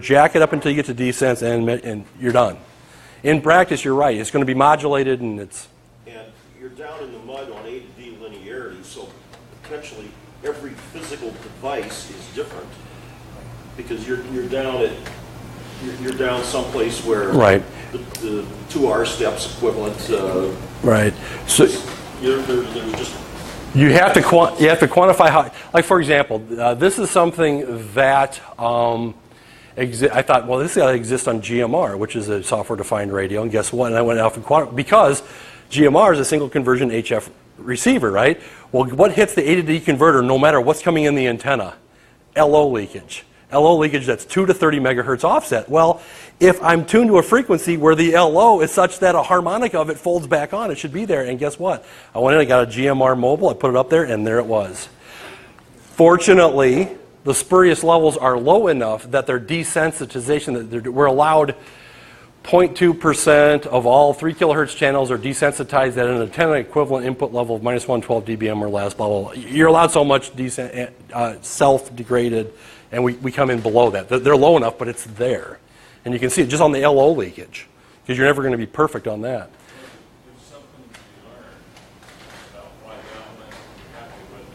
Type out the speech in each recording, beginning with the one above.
jack it up until you get to decents, and you're done. In practice, you're right. It's going to be modulated, and it's... And you're down in the mud on A to D linearity, so potentially every physical device is different because you're down someplace where right. the 2 R steps equivalent. Right. So there's just... You have to quantify how, like for example, this is something that I thought, well, this is got to exist on GMR, which is a software-defined radio, and guess what? And I went off and quantified, because GMR is a single conversion HF receiver, right? Well, what hits the A to D converter no matter what's coming in the antenna? LO leakage. LO leakage, that's 2 to 30 megahertz offset. Well, if I'm tuned to a frequency where the LO is such that a harmonic of it folds back on, it should be there. And guess what? I went in, I got a GMR mobile, I put it up there, and there it was. Fortunately, the spurious levels are low enough that their desensitization, that we're allowed 0.2% of all 3 kilohertz channels are desensitized at an antenna equivalent input level of minus 112 dBm or less, blah, blah, blah. You're allowed so much self-degraded, and we come in below that. They're low enough, but it's there. And you can see it just on the LO leakage, because you're never going to be perfect on that. There's something to be learned about why Galvin is happy with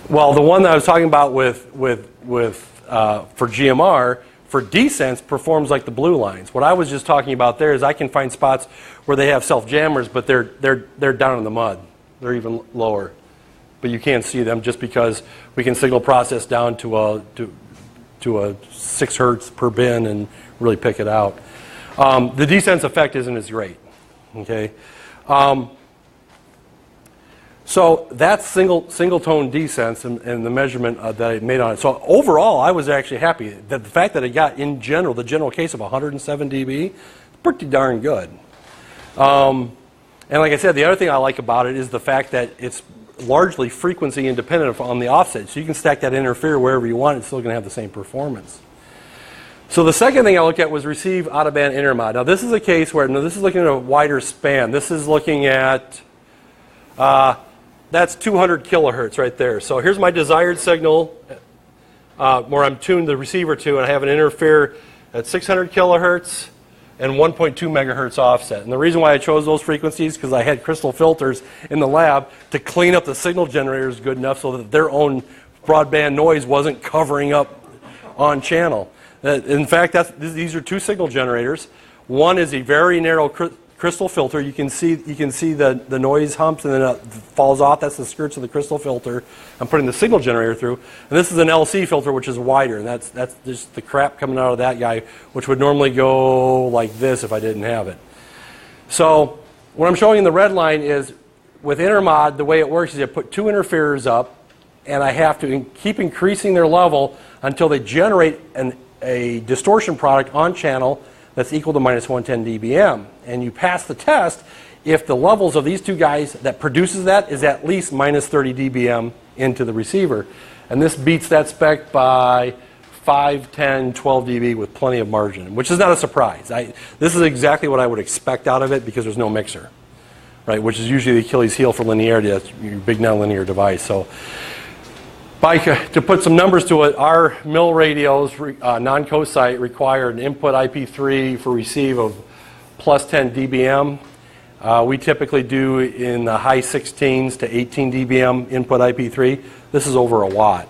this. Well, the one that I was talking about for GMR, for descents, performs like the blue lines. What I was just talking about there is I can find spots where they have self-jammers, but they're down in the mud. They're even lower. But you can't see them just because we can signal process down to a 6 hertz per bin and really pick it out. The descents effect isn't as great. Okay, so that's single tone descents and the measurement that I made on it. So overall, I was actually happy that the fact that it got in general the general case of 107 dB, pretty darn good. And like I said, the other thing I like about it is the fact that it's largely frequency independent on the offset. So you can stack that interfere wherever you want, it's still going to have the same performance. So the second thing I looked at was receive out-of-band intermod. Now this is a case where, this is looking at a wider span. This is looking at, that's 200 kilohertz right there. So here's my desired signal where I'm tuned the receiver to, and I have an interfere at 600 kilohertz and 1.2 megahertz offset. And the reason why I chose those frequencies because I had crystal filters in the lab to clean up the signal generators good enough so that their own broadband noise wasn't covering up on channel. In fact, these are 2 signal generators. One is a very narrow crystal filter. You can see the noise humps and then it falls off. That's the skirts of the crystal filter. I'm putting the signal generator through. And this is an LC filter, which is wider. And that's just the crap coming out of that guy, which would normally go like this if I didn't have it. So what I'm showing in the red line is with intermod, the way it works is I put 2 interferers up, and I have to keep increasing their level until they generate a distortion product on channel that's equal to minus 110 dBm. And you pass the test if the levels of these 2 guys that produces that is at least minus 30 dBm into the receiver. And this beats that spec by 5, 10, 12 dB with plenty of margin, which is not a surprise. This is exactly what I would expect out of it because there's no mixer, right? Which is usually the Achilles heel for linearity. That's your big nonlinear device. So to put some numbers to it, our mill radios, non-co-site, require an input IP3 for receive of plus 10 dBm. We typically do in the high 16s to 18 dBm input IP3. This is over a watt.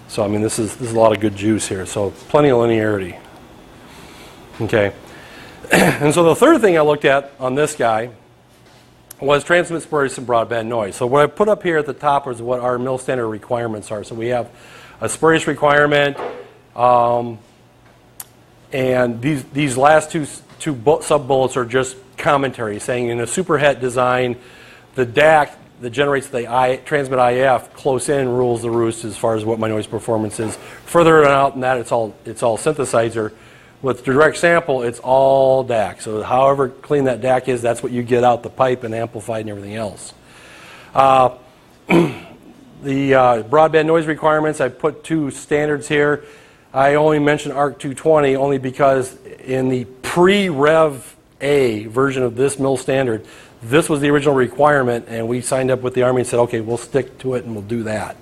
So I mean, this is a lot of good juice here. So plenty of linearity. Okay. And so the third thing I looked at on this guy was transmit spurious and broadband noise. So what I put up here at the top is what our mill standard requirements are. So we have a spurious requirement, and these last two sub-bullets are just commentary saying in a super het design, the DAC that generates the transmit IF close in rules the roost as far as what my noise performance is. Further out than that, it's all synthesizer. With direct sample, it's all DAC. So however clean that DAC is, that's what you get out the pipe and amplified and everything else. The broadband noise requirements, I put 2 standards here. I only mentioned ARC 220 only because in the pre-Rev A version of this mill standard, this was the original requirement, and we signed up with the Army and said, okay, we'll stick to it and we'll do that.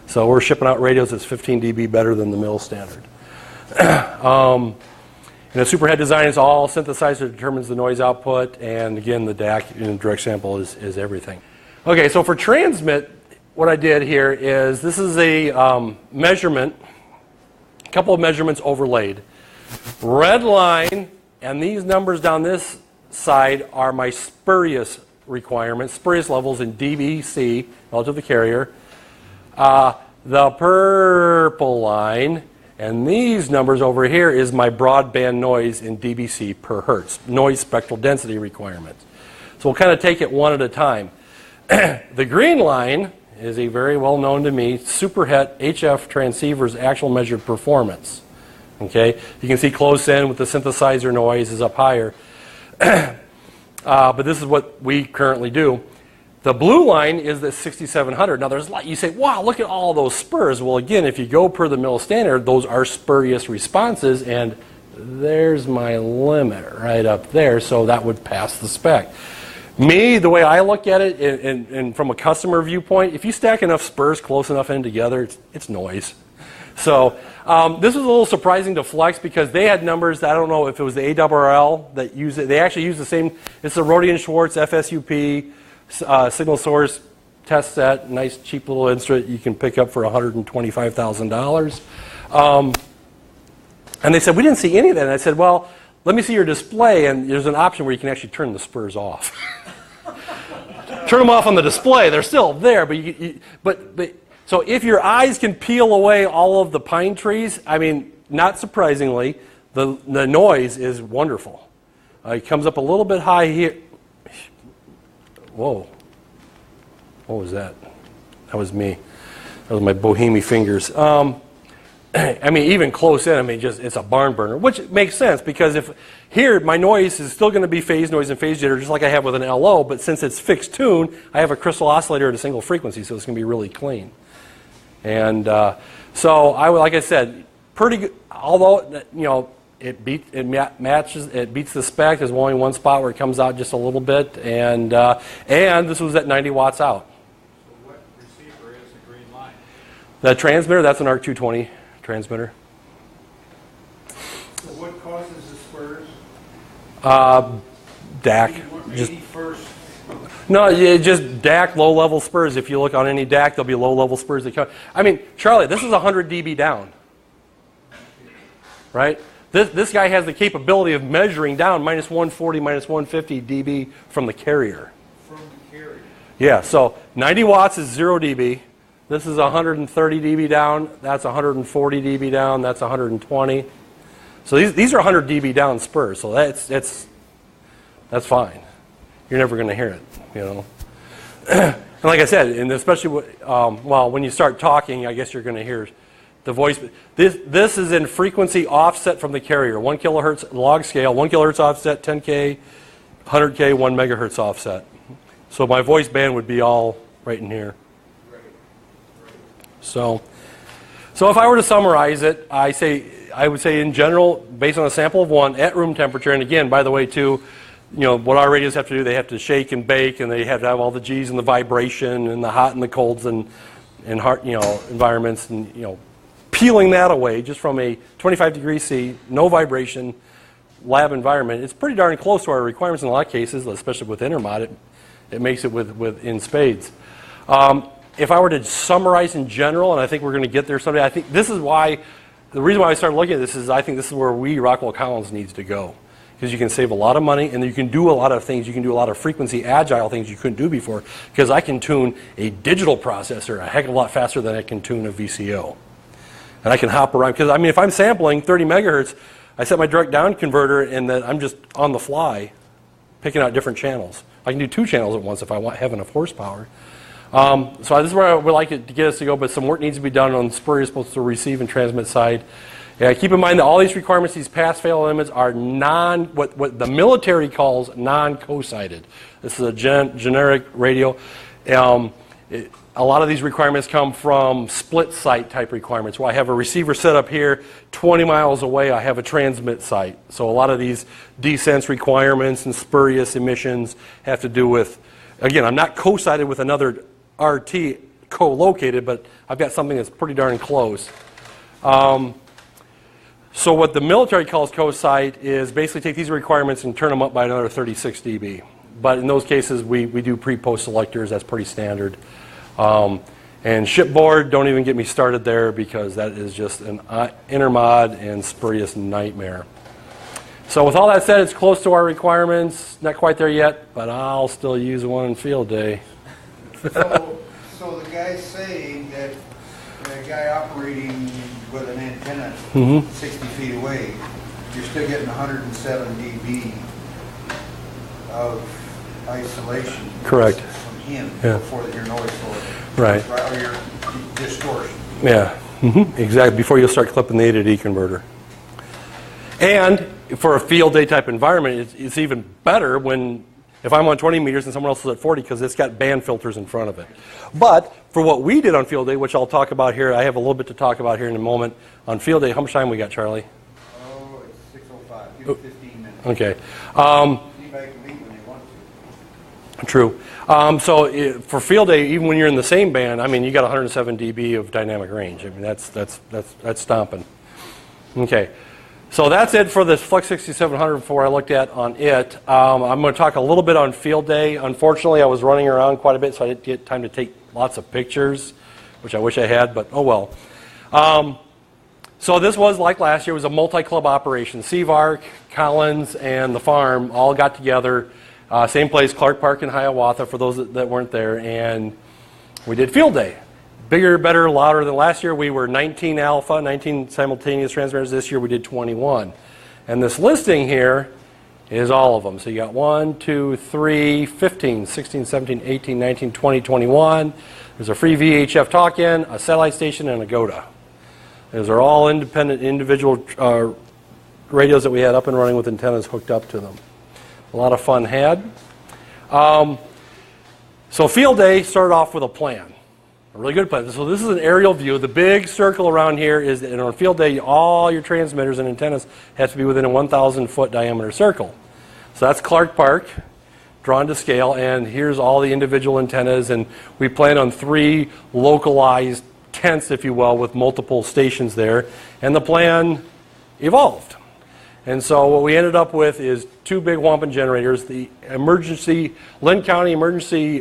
So we're shipping out radios that's 15 dB better than the mill standard. And the superhead design is all synthesizer determines the noise output, and again, the DAC in direct sample is everything. Okay, so for transmit, what I did here is this is a measurement, a couple of measurements overlaid. Red line, and these numbers down this side are my spurious requirements, spurious levels in dBc relative to the carrier. The purple line, and these numbers over here is my broadband noise in dBc per hertz, noise spectral density requirements. So we'll kind of take it one at a time. The green line is a very well known to me superhet HF transceiver's actual measured performance. Okay, you can see close in with the synthesizer noise is up higher. But this is what we currently do. The blue line is the 6700. Now there's a lot, you say, wow, look at all those spurs. Well, again, if you go per the mill standard, those are spurious responses, and there's my limit right up there, so that would pass the spec. Me, the way I look at it, and from a customer viewpoint, if you stack enough spurs close enough in together, it's noise. So this was a little surprising to Flex because they had numbers that I don't know if it was the ARRL that used it. They actually use the same, it's the Rodian Schwartz FSUP signal source test set, nice cheap little instrument you can pick up for $125,000. And they said, we didn't see any of that. And I said, well, let me see your display, and there's an option where you can actually turn the spurs off. Turn them off on the display. They're still there, but so if your eyes can peel away all of the pine trees, I mean, not surprisingly, the noise is wonderful. It comes up a little bit high here. Whoa. What was that? That was me. That was my bohemian fingers. I mean, even close in, I mean, just it's a barn burner, which makes sense because if here my noise is still going to be phase noise and phase jitter just like I have with an LO, but since it's fixed tune, I have a crystal oscillator at a single frequency, so it's going to be really clean. And so like I said, pretty good. Although it beats the spec. There's only one spot where it comes out just a little bit, and this was at 90 watts out. So what receiver is the green line? The transmitter, that's an ARC220 transmitter. So what causes the spurs? DAC. Just no, just DAC low-level spurs. If you look on any DAC, there'll be low-level spurs that come. I mean, Charlie, this is 100 dB down, right? This guy has the capability of measuring down minus 140, minus 150 dB from the carrier. From the carrier. Yeah, so 90 watts is 0 dB. This is 130 dB down. That's 140 dB down. That's 120. So these are 100 dB down spurs. So that's fine. You're never going to hear it, And like I said, and especially well, when you start talking, I guess you're going to hear the voice. This is in frequency offset from the carrier. 1 kilohertz log scale. 1 kilohertz offset. 10K, 100K, 1 megahertz offset. So my voice band would be all right in here. So if I were to summarize it, I would say in general, based on a sample of 1 at room temperature, and again, by the way, too, what our radios have to do, they have to shake and bake, and they have to have all the G's and the vibration and the hot and the colds and hard, environments, and peeling that away just from a 25 degrees C, no vibration lab environment. It's pretty darn close to our requirements in a lot of cases, especially with Intermod. It makes it with in spades. If I were to summarize in general, and I think we're going to get there someday, I think this is why, the reason why I started looking at this is I think this is where Rockwell Collins needs to go. Because you can save a lot of money, and you can do a lot of things. You can do a lot of frequency agile things you couldn't do before. Because I can tune a digital processor a heck of a lot faster than I can tune a VCO. And I can hop around. Because, I mean, if I'm sampling 30 megahertz, I set my direct down converter, and then I'm just on the fly picking out different channels. I can do 2 channels at once if I have enough horsepower. So this is where I would like it to get us to go, but some work needs to be done on spurious, both the receive and transmit side. Keep in mind that all these requirements, these pass-fail limits, are what the military calls non-co-sighted. This is a generic radio. A lot of these requirements come from split-site type requirements, where I have a receiver set up here, 20 miles away I have a transmit site. So a lot of these desense requirements and spurious emissions have to do with, again, I'm not co-sighted with another RT co-located, but I've got something that's pretty darn close. So what the military calls co-site is basically take these requirements and turn them up by another 36 dB. But in those cases, we do pre-post selectors. That's pretty standard. And shipboard, don't even get me started there because that is just an intermod and spurious nightmare. So with all that said, it's close to our requirements. Not quite there yet, but I'll still use one in field day. So the guy's saying that the guy operating with an antenna 60 feet away, you're still getting 107 dB of isolation. Correct. From him Yeah. before your noise source. Right. Or your distortion. Yeah, exactly. Before you start clipping the A to D converter. And for a field day type environment, it's even better if I'm on 20 meters and someone else is at 40 because it's got band filters in front of it. But for what we did on field day, which I'll talk about here, I have a little bit to talk about here in a moment. On field day, how much time we got, Charlie? Oh, it's 6:05. Give it 15 minutes. Okay. Anybody can leave when they want to. True. For field day, even when you're in the same band, I mean, you got 107 dB of dynamic range. I mean, that's stomping. Okay. So that's it for this Flex 6700 before I looked at on it. I'm going to talk a little bit on field day. Unfortunately, I was running around quite a bit, so I didn't get time to take lots of pictures, which I wish I had, but oh well. So this was, like last year, it was a multi-club operation. RCARC, Collins, and the farm all got together. Same place, Clark Park in Hiawatha, for those that weren't there, and we did field day. Bigger, better, louder than last year. We were 19 alpha, 19 simultaneous transmitters. This year we did 21. And this listing here is all of them. So you got 1, 2, 3, 15, 16, 17, 18, 19, 20, 21. There's a free VHF talk-in, a satellite station, and a GOTA. Those are all independent, individual radios that we had up and running with antennas hooked up to them. A lot of fun had. So field day started off with a plan. A really good plan. So this is an aerial view. The big circle around here is that on field day, all your transmitters and antennas have to be within a 1,000-foot diameter circle. So that's Clark Park, drawn to scale, and here's all the individual antennas, and we plan on 3 localized tents, if you will, with multiple stations there, and the plan evolved. And so what we ended up with is 2 big wampum generators. The Lynn County Emergency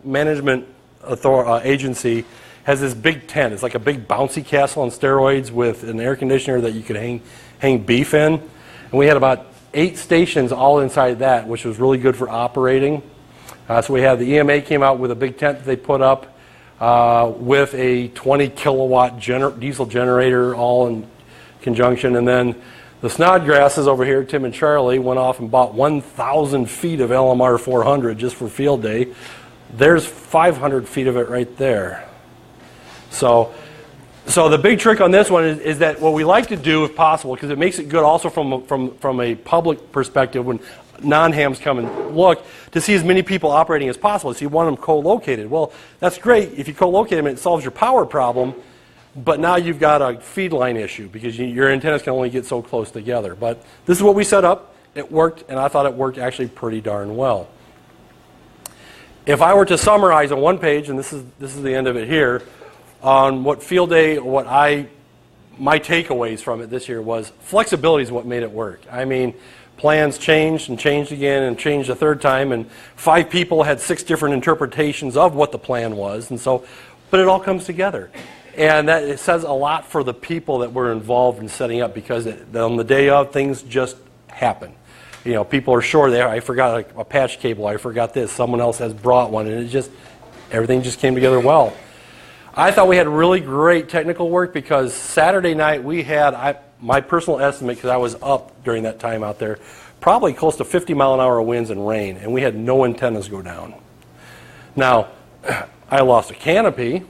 Management Agency has this big tent. It's like a big bouncy castle on steroids with an air conditioner that you could hang beef in. And we had about 8 stations all inside that, which was really good for operating. So we had the EMA came out with a big tent that they put up with a 20 kilowatt diesel generator all in conjunction. And then the Snodgrasses over here, Tim and Charlie, went off and bought 1,000 feet of LMR 400 just for field day. There's 500 feet of it right there. So the big trick on this one is that what we like to do, if possible, because it makes it good also from a public perspective when non-hams come and look, to see as many people operating as possible. So you want them co-located. Well, that's great if you co-locate them and it solves your power problem, but now you've got a feed line issue because your antennas can only get so close together. But this is what we set up. It worked, and I thought it worked actually pretty darn well. If I were to summarize on one page, and this is the end of it here, on what field day, my takeaways from it this year was flexibility is what made it work. I mean, plans changed and changed again and changed a third time, and 5 people had 6 different interpretations of what the plan was, and so, but it all comes together. And that it says a lot for the people that were involved in setting up, because on the day of, things just happen. You know, people are sure there. I forgot a patch cable. I forgot this. Someone else has brought one, and everything just came together well. I thought we had really great technical work because Saturday night we had, my personal estimate, because I was up during that time out there, probably close to 50-mile-an-hour winds and rain, and we had no antennas go down. Now, I lost a canopy,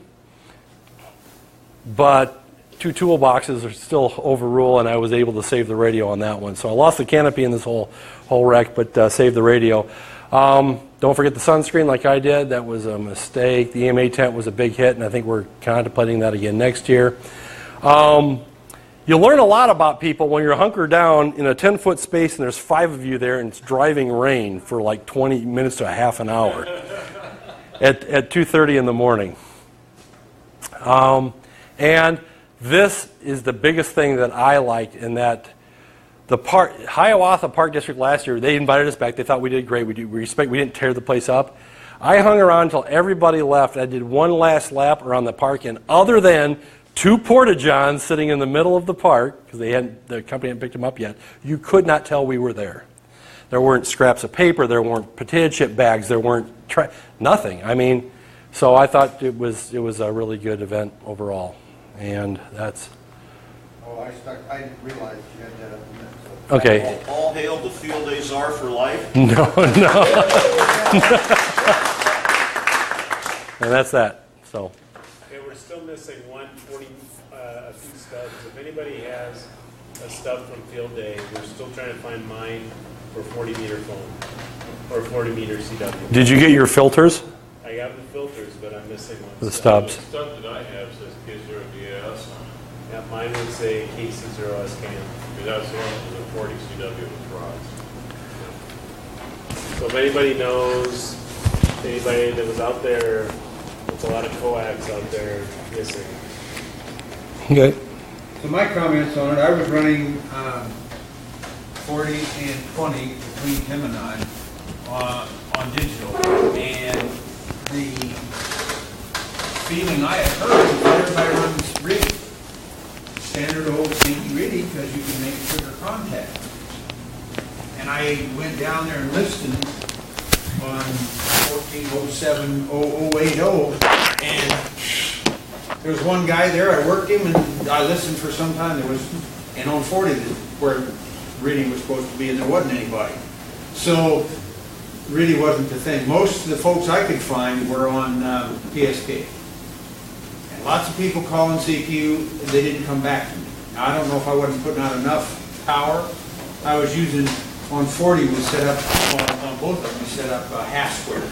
but 2 toolboxes are still overrule, and I was able to save the radio on that one. So I lost the canopy in this whole wreck, but saved the radio. Don't forget the sunscreen like I did. That was a mistake. The EMA tent was a big hit, and I think we're contemplating that again next year. You'll learn a lot about people when you're hunkered down in a 10-foot space and there's 5 of you there and it's driving rain for like 20 minutes to a half an hour at 2:30 in the morning. And this is the biggest thing that I liked in that the Hiawatha Park District last year, they invited us back. They thought we did great. We didn't tear the place up. I hung around until everybody left. I did one last lap around the park, and other than 2 porta-johns sitting in the middle of the park, because the company hadn't picked them up yet, you could not tell we were there. There weren't scraps of paper, there weren't potato chip bags, there weren't nothing. I mean, so I thought it was a really good event overall, and that's. Oh, I didn't realize you had that up in there. So. Okay. All hail the field days are for life. No. And that's that. So. Okay, we're still missing a few stubs. If anybody has a stub from field day, we're still trying to find mine for 40-meter foam or 40-meter CW. Did you get your filters? I got the filters, but I'm missing one. The stubs. The stub that I have says K0DS on it. Yeah, mine would say KC0S can. That's the one with the 40 CW with rods. So if anybody knows, anybody that was out there, there's a lot of coax out there missing. Okay. So my comments on it, I was running 40 and 20 between him and I on digital, and the feeling I had heard was that everybody runs RIDI, standard old stinky RIDI, because you can make quicker contact. And I went down there and listened on 1407-0080, and there was one guy there. I worked him, and I listened for some time. There was, and on 40 where RIDI was supposed to be, and there wasn't anybody. So RIDI wasn't the thing. Most of the folks I could find were on PSK. And lots of people calling CQ, they didn't come back to me. Now, I don't know if I wasn't putting out enough power. I was using, on 40 we set up, on both of them we set up half square.